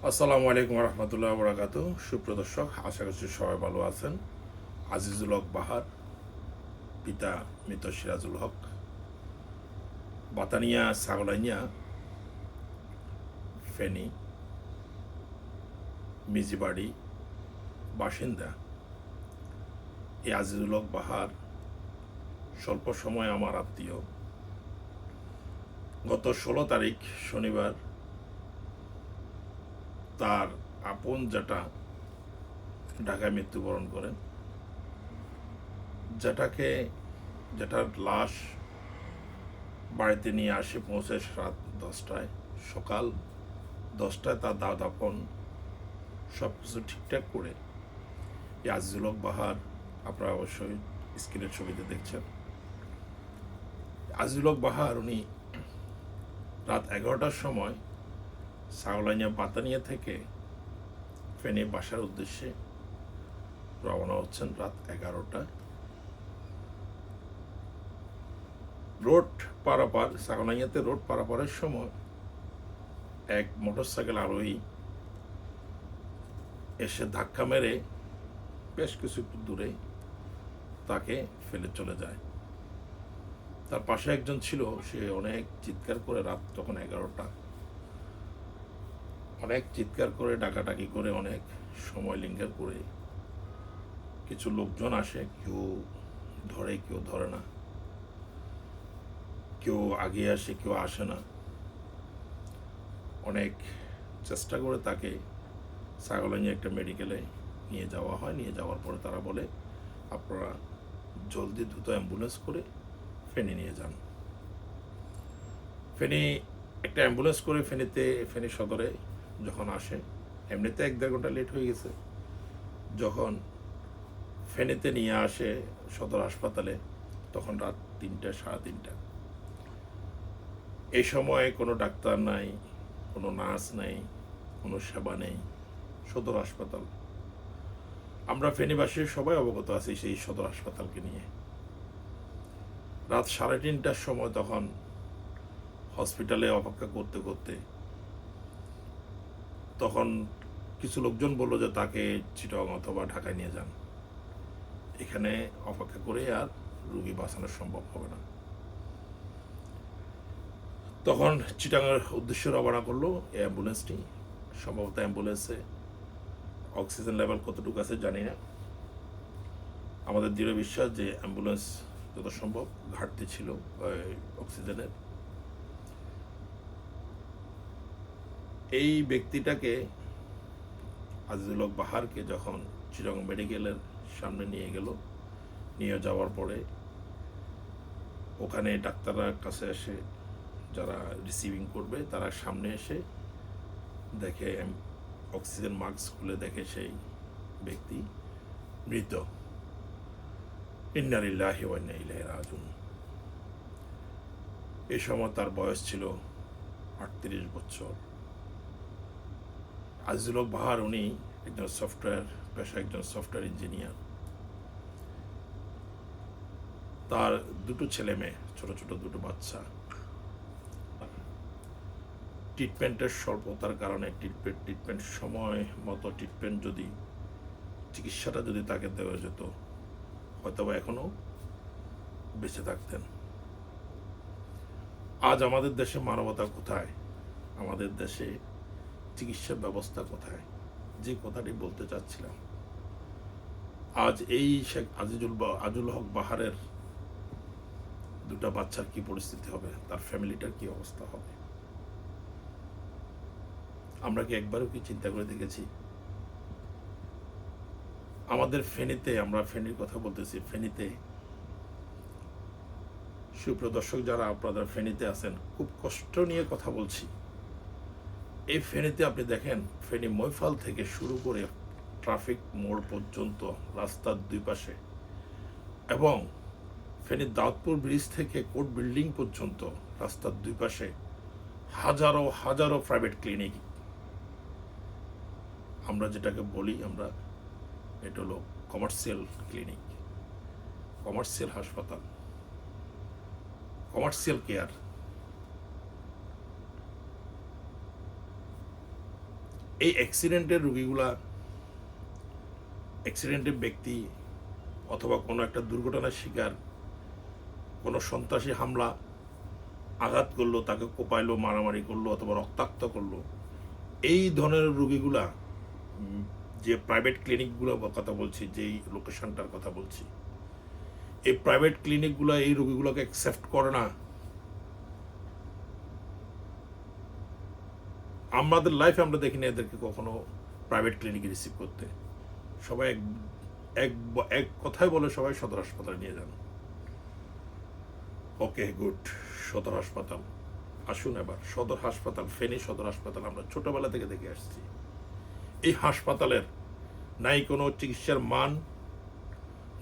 আসসালামু আলাইকুম রহমতুল্লাহ বরাকাত। সুপ্রদর্শক, আশা করছি সবাই ভালো আছেন। আজিজুল হক বাহার, পিতা মৃত সিরাজুল হক, বাতানিয়া সাগলাইনিয়া, ফেনী মিজিবাড়ি বাসিন্দা। এই আজিজুল হক বাহার স্বল্প সময় আমার আত্মীয়। গত 16 তারিখ শনিবার তার আপন জ্যাঠা ঢাকায় মৃত্যুবরণ করেন। জ্যাঠার লাশ বাড়িতে নিয়ে আসে পৌঁছে রাত 10টায়। সকাল 10টায় তার দাও দাফন সব কিছু ঠিকঠাক করে এই আজিজুল হক বাহার, আপনারা অবশ্যই স্ক্রিনের ছবিতে দেখছেন। আজিজুল হক বাহার উনি রাত 11টার সময় সাগলাইনিয়া বাতানিয়া থেকে ফেনী বাসার উদ্দেশ্যে রওনা হচ্ছেন রাত 11টায়। রোড পারাপার, সাগলাইনিয়াতে রোড পারাপারের সময় এক মোটরসাইকেল আরোহী এসে ধাক্কা মেরে বেশ কিছু দূরে তাকে ফেলে চলে যায়। তার পাশে একজন ছিল, সে অনেক চিৎকার করে, রাত তখন 11টা, অনেক চিৎকার করে ডাকাডাকি করে অনেক সময় লিঙ্গার করে কিছু লোকজন আসে, কেউ ধরে কেউ ধরে না, কেউ আগে আসে কেউ আসে না। অনেক চেষ্টা করে তাকে সাগলাইনিয়া একটা মেডিকেলে নিয়ে যাওয়া হয়। নিয়ে যাওয়ার পরে তারা বলে, আপনারা জলদি দ্রুত অ্যাম্বুলেন্স করে ফেনী নিয়ে যান। ফেনী একটা অ্যাম্বুলেন্স করে ফেনী সদরে যখন আসে, এমনিতে 1-1.5 ঘন্টা লেট হয়ে গেছে। যখন ফেনীতে নিয়ে আসে সদর হাসপাতালে, তখন রাত 3টা, 3:30। এই সময় কোনো ডাক্তার নাই, কোনো নার্স নেই, কোনো সেবা নেই। সদর হাসপাতাল, আমরা ফেনীবাসীর সবাই অবগত আছি সেই সদর হাসপাতালকে নিয়ে। রাত 3:30টার সময় তখন হসপিটালে অপেক্ষা করতে করতে তখন কিছু লোকজন বললো যে তাকে চিটগাং অথবা ঢাকায় নিয়ে যান, এখানে অপেক্ষা করে আর রুগী বাঁচানো সম্ভব হবে না। তখন চিটাগাংয়ের উদ্দেশ্যে রওনা করলো এই অ্যাম্বুলেন্সটি। সম্ভবত অ্যাম্বুলেন্সে অক্সিজেন লেভেল কতটুকু আছে জানি না। আমাদের দৃঢ় বিশ্বাস যে অ্যাম্বুলেন্স যত সম্ভব ঘাটতি ছিল অক্সিজেনের। এই ব্যক্তিটাকে, আজিজুল হক বাহারকে, যখন চিটাগাং মেডিকেলের সামনে নিয়ে যাওয়ার পরে ওখানে ডাক্তাররা কাছে এসে, যারা রিসিভিং করবে তারা সামনে এসে দেখে, অক্সিজেন মাস্ক খুলে দেখে সেই ব্যক্তি মৃত। ইন্না লিল্লাহি ওয়া ইন্না ইলাইহি রাজিউন। এই সময় তার বয়স ছিল 38 বছর। আজিজুল হক বাহার উনি একজন একজন সফটওয়্যার ইঞ্জিনিয়ার। তার 2 ছেলে মেয়ে, ছোট ছোট 2 বাচ্চা। ট্রিটমেন্টের স্বল্পতার কারণে ট্রিটমেন্ট সময় মতো চিকিৎসাটা যদি তাকে দেওয়া যেত, হয়তো এখনো বেঁচে থাকতেন। আজ আমাদের দেশে মানবতা কোথায়? আমাদের দেশে চিকিৎসা ব্যবস্থা কোথায়? যে কথাটি বলতে চাচ্ছিলাম, আজ এই শেখ আজিজুল হক বাহারের 2টা বাচ্চার কি পরিস্থিতি হবে, তার ফ্যামিলিটার কি অবস্থা হবে? আমরা কি একবারও কি চিন্তা করে দেখেছি? আমাদের ফেনীতে, আমরা ফেনীর কথা বলতেছি, ফেনীতে সুপ্রদর্শক যারা আপনারা ফেনীতে আছেন, খুব কষ্ট নিয়ে কথা বলছি। এই ফেনীতে আপনি দেখেন, ফেনী মৈফাল থেকে শুরু করে ট্রাফিক মোড় পর্যন্ত রাস্তার 2 পাশে, এবং ফেনী দাউদপুর ব্রিজ থেকে কোর্ট বিল্ডিং পর্যন্ত রাস্তার 2 পাশে হাজারো হাজারো প্রাইভেট ক্লিনিক। আমরা যেটাকে বলি, এটা হলো কমার্শিয়াল ক্লিনিক, কমার্শিয়াল হাসপাতাল, কমার্শিয়াল কেয়ার। এই অ্যাক্সিডেন্টের রোগীগুলা, অ্যাক্সিডেন্টের ব্যক্তি অথবা কোনো একটা দুর্ঘটনার শিকার, কোনো সন্ত্রাসী হামলা আঘাত করলো, তাকে কোপাইলো, মারামারি করলো অথবা রক্তাক্ত করলো, এই ধরনের রোগীগুলা যে প্রাইভেট ক্লিনিকগুলো কথা বলছি, যেই লোকেশনটার কথা বলছি, এই প্রাইভেট ক্লিনিকগুলো এই রোগীগুলোকে অ্যাকসেপ্ট করে না। আমাদের লাইফে আমরা দেখিনি এদেরকে কখনো প্রাইভেট ক্লিনিকে রিসিভ করতে। সবাই এক এক কথাই বলে সবাই সদর হাসপাতালে নিয়ে যান। ওকে, গুড। সদর হাসপাতাল আসুন এবার। সদর হাসপাতাল, ফেনী সদর হাসপাতাল আমরা ছোটবেলা থেকে দেখে আসছি। এই হাসপাতালের নাই কোনো চিকিৎসার মান,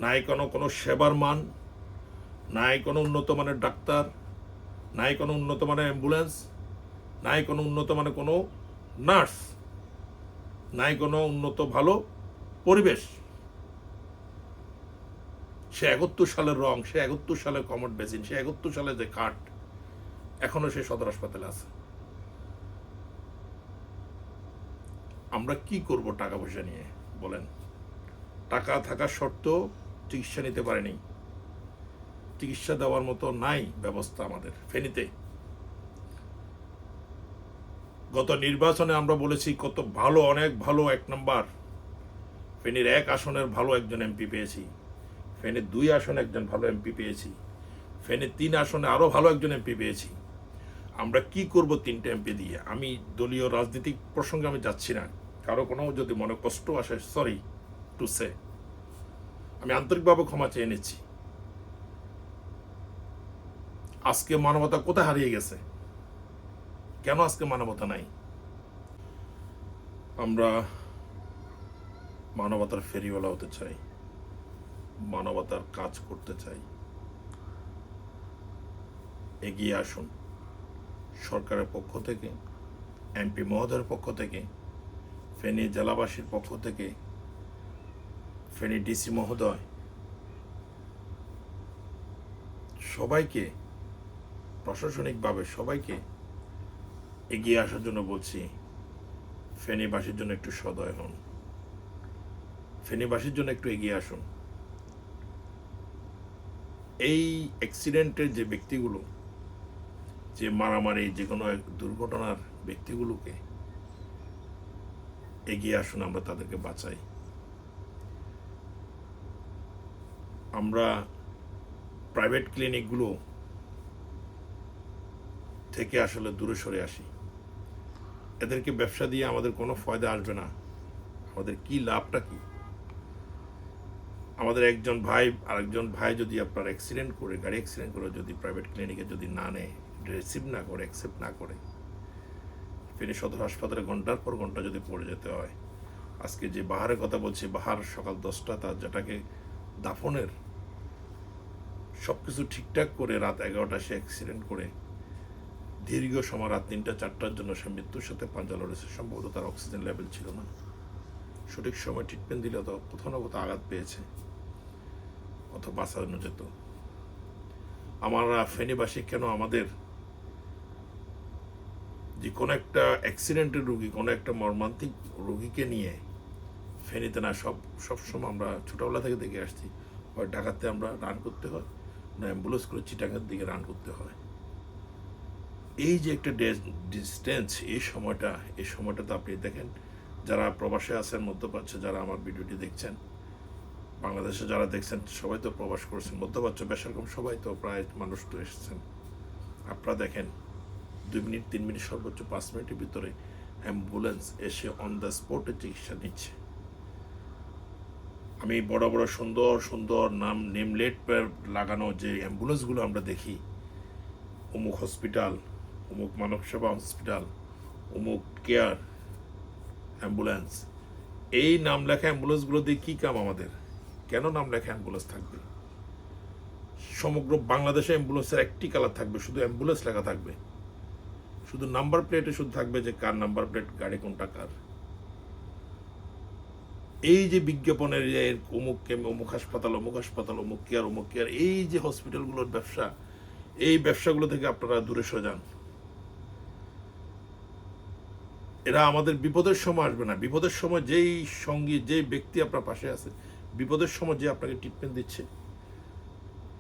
নাই কোনো সেবার মান, নাই কোনো উন্নত মানের ডাক্তার, নাই কোনো উন্নত মানের অ্যাম্বুলেন্স, নাই কোনো উন্নত মানের কোনো নার্স, নাই কোনো উন্নত ভালো পরিবেশ। সে 71 সালের রং, সে 71 সালের কমোড বেসিন, সে 71 সালে যে কাঠ এখনো সে সদর হাসপাতালে আছে। আমরা কি করব টাকা পয়সা নিয়ে বলেন? টাকা থাকা সত্ত্বেও চিকিৎসা নিতে পারেনি, চিকিৎসা দেওয়ার মতো নাই ব্যবস্থা আমাদের ফেনীতে। গত নির্বাচনে আমরা বলেছি কত ভালো, অনেক ভালো, 1 নম্বর ফেনীর 1 আসনের ভালো একজন এমপি পেয়েছি, ফেনীর 2 আসনে একজন ভালো এমপি পেয়েছি, ফেনীর 3 আসনে আরো ভালো একজন এমপি পেয়েছি। আমরা কি করব 3টা এমপি দিয়ে? আমি দলীয় রাজনীতিক প্রসঙ্গে আমি যাচ্ছি না, কারো কোনো যদি মনে কষ্ট আসে, সরি টু সে, আমি আন্তরিকভাবে ক্ষমা চেয়ে নিচ্ছি। আজকে মানবতা কোথায় হারিয়ে গেছে? কেন আজকে মানবতা নাই? আমরা মানবতার ফেরিওয়ালা হতে চাই, মানবতার কাজ করতে চাই। এগিয়ে আসুন। সরকারের পক্ষ থেকে, এমপি মহোদয়ের পক্ষ থেকে, ফেনী জেলাবাসীর পক্ষ থেকে, ফেনী ডিসি মহোদয়, সবাইকে, প্রশাসনিকভাবে সবাইকে এগিয়ে আসার জন্য বলছি। ফেনীবাসীর জন্য একটু সদয় হন, ফেনীবাসীর জন্য একটু এগিয়ে আসুন। এই অ্যাক্সিডেন্টের যে ব্যক্তিগুলো, যে মারামারি, যে কোনো এক দুর্ঘটনার ব্যক্তিগুলোকে এগিয়ে আসুন, আমরা তাদেরকে বাঁচাই। আমরা প্রাইভেট ক্লিনিকগুলো থেকে আসলে দূরে সরে আসি। এদেরকে ব্যবসা দিয়ে আমাদের কোনো ফায়দা আসবে না। আমাদের কি লাভটা কি? আমাদের একজন ভাই আরেকজন ভাই যদি আপনার অ্যাক্সিডেন্ট করে, গাড়ি অ্যাক্সিডেন্ট করে যদি প্রাইভেট ক্লিনিকে যদি না নেয়, রিসিভ না করে, অ্যাকসেপ্ট না করে, ফেনী সদর হাসপাতালে ঘন্টার পর ঘন্টা যদি পড়ে যেতে হয়। আজকে যে বাহারের কথা বলছি, বাহার সকাল 10টা, তার যেটাকে দাফনের সব কিছু ঠিকঠাক করে রাত 11টা সে অ্যাক্সিডেন্ট করে দীর্ঘ সময় রাত 3টা 4টার জন্য সে মৃত্যুর সাথে পাঞ্জা লড়েছে। সম্ভবত তার অক্সিজেন লেভেল ছিল না, সঠিক সময় ট্রিটমেন্ট দিলে তো কোথাও না কোথাও আঘাত পেয়েছে, অথবা বাঁচানো যেত। আমরা ফেনীবাসী কেন আমাদের যে কোনো একটা অ্যাক্সিডেন্টের রুগী, কোনো একটা মর্মান্তিক রুগীকে নিয়ে ফেনীতে না সবসময় আমরা ছোটোবেলা থেকে দেখে আসছি, হয় ঢাকাতে আমরা রান করতে হয়, না অ্যাম্বুলেন্স করে চিটাগাংয়ের দিকে রান করতে হয়। এই যে একটা ডিস্টেন্স, এই সময়টাতে আপনি দেখেন, যারা প্রবাসে আছেন, মধ্যপ্রাচ্যে যারা আমার ভিডিওটি দেখছেন, বাংলাদেশে যারা দেখছেন, সবাই তো প্রবাস করছেন, মধ্যপ্রাচ্য বেশরকম সবাই তো প্রায় মানুষ তো এসেছেন। আপনারা দেখেন 2 মিনিট 3 মিনিট সর্বোচ্চ 5 মিনিটের ভিতরে অ্যাম্বুলেন্স এসে অন দ্য স্পটে চিকিৎসা নিচ্ছে। আমি বড় বড় সুন্দর সুন্দর নেমলেট লাগানো যে অ্যাম্বুলেন্সগুলো আমরা দেখি, অমুক হসপিটাল, অমুক মানব সেবা হসপিটাল, অমুক কেয়ার অ্যাম্বুলেন্স, এই নাম লেখা অ্যাম্বুলেন্সগুলো দিয়ে কী কাম আমাদের? কেন নাম লেখা অ্যাম্বুলেন্স থাকবে? সমগ্র বাংলাদেশে অ্যাম্বুলেন্সের একটি কালার থাকবে, শুধু অ্যাম্বুলেন্স লেখা থাকবে, শুধু নাম্বার প্লেটে শুধু থাকবে যে কার নাম্বার প্লেট, গাড়ি কোনটা কার। এই যে বিজ্ঞাপনের অমুক হাসপাতাল, অমুক হাসপাতাল, অমুক কেয়ার, এই যে হসপিটালগুলোর ব্যবসা, এই ব্যবসাগুলো থেকে আপনারা দূরে সরে যান। এরা আমাদের বিপদের সময় আসবে না। বিপদের সময় যেই সঙ্গী, যেই ব্যক্তি আপনার পাশে আছে, বিপদের সময় যে আপনাকে ট্রিটমেন্ট দিচ্ছে,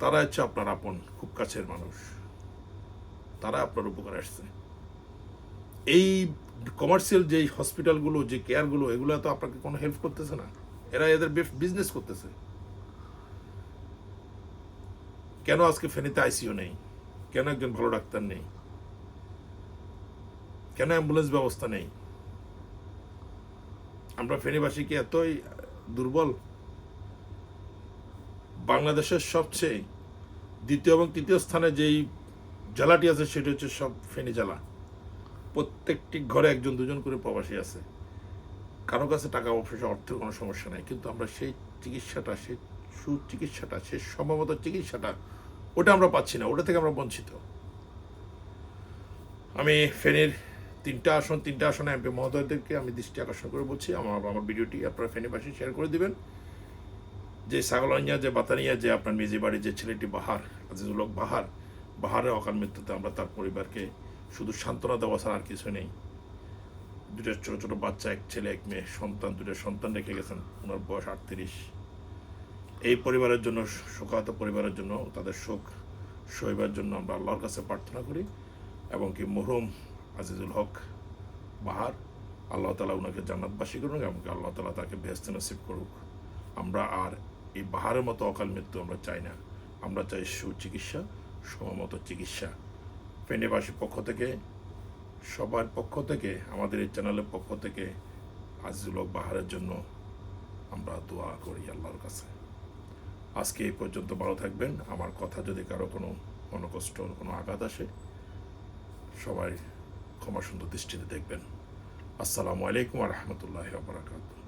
তারা হচ্ছে আপনার আপন, খুব কাছের মানুষ, তারা আপনার উপকারে আসছে। এই কমার্শিয়াল যে হসপিটালগুলো, যে কেয়ারগুলো, এগুলো তো আপনাকে কোনো হেল্প করতেছে না, এরা এদের বিজনেস করতেছে। কেন আজকে ফেনীতে আইসিইউ নেই? কেন একজন ভালো ডাক্তার নেই? কেন অ্যাম্বুলেন্স ব্যবস্থা নেই? আমরা ফেনীবাসী কি এতই দুর্বল? বাংলাদেশের সবচেয়ে দ্বিতীয় এবং তৃতীয় স্থানে যেই জেলাটি আছে সেটি হচ্ছে সব ফেনী জেলা। প্রত্যেকটি ঘরে একজন দুজন করে প্রবাসী আছে। কারো কাছে টাকা পয়সা, অর্থের কোনো সমস্যা নাই, কিন্তু আমরা সেই চিকিৎসাটা, সেই সুচিকিৎসাটা, সেই সম্ভবত চিকিৎসাটা, ওটা আমরা পাচ্ছি না, ওটা থেকে আমরা বঞ্চিত। আমি ফেনীর তিনটা আসনে এমপি মহোদয়দেরকে আমি দৃষ্টি আকর্ষণ করে বলছি, আমার ভিডিওটি আপনারা ফেনীবাসী শেয়ার করে দিবেন। যে ছাগলানিয়া, যে বাতানিয়া, যে আপনার মেজি বাড়ির যে ছেলেটি বাহার, আজিজুল হক বাহারের অকাল মৃত্যুতে আমরা তার পরিবারকে শুধু সান্ত্বনা দেওয়া ছাড়া আর কিছু নেই। দুটো ছোট ছোট বাচ্চা, এক ছেলে এক মেয়ে সন্তান, দুটো সন্তান রেখে গেছেন, ওনার বয়স 38। এই পরিবারের জন্য, শোকাহত পরিবারের জন্য, তাদের শোক সইবার জন্য আমরা আল্লাহর কাছে প্রার্থনা করি, এবং কি মরহুম আজিজুল হক বাহার, আল্লাহ তালা ওনাকে জান্নাতবাসী করুন, এবং আল্লাহ তালা তাকে বেহেশতে নসিব করুক। আমরা আর এই বাহারের মতো অকাল মৃত্যু আমরা চাই না। আমরা চাই সুচিকিৎসা, সময়মতো চিকিৎসা। ফেনীবাসীর পক্ষ থেকে, সবার পক্ষ থেকে, আমাদের এই চ্যানেলের পক্ষ থেকে আজিজুল হক বাহারের জন্য আমরা দোয়া করি আল্লাহর কাছে। আজকে এই পর্যন্ত, ভালো থাকবেন। আমার কথা যদি কারো কোনো মনোকষ্ট, কোনো আঘাত আসে, সবাই ক্ষমা সুন্দর দৃষ্টিতে দেখবেন। আসসালামু আলাইকুম ওয়া রাহমাতুল্লাহি ওয়া বারাকাতুহু।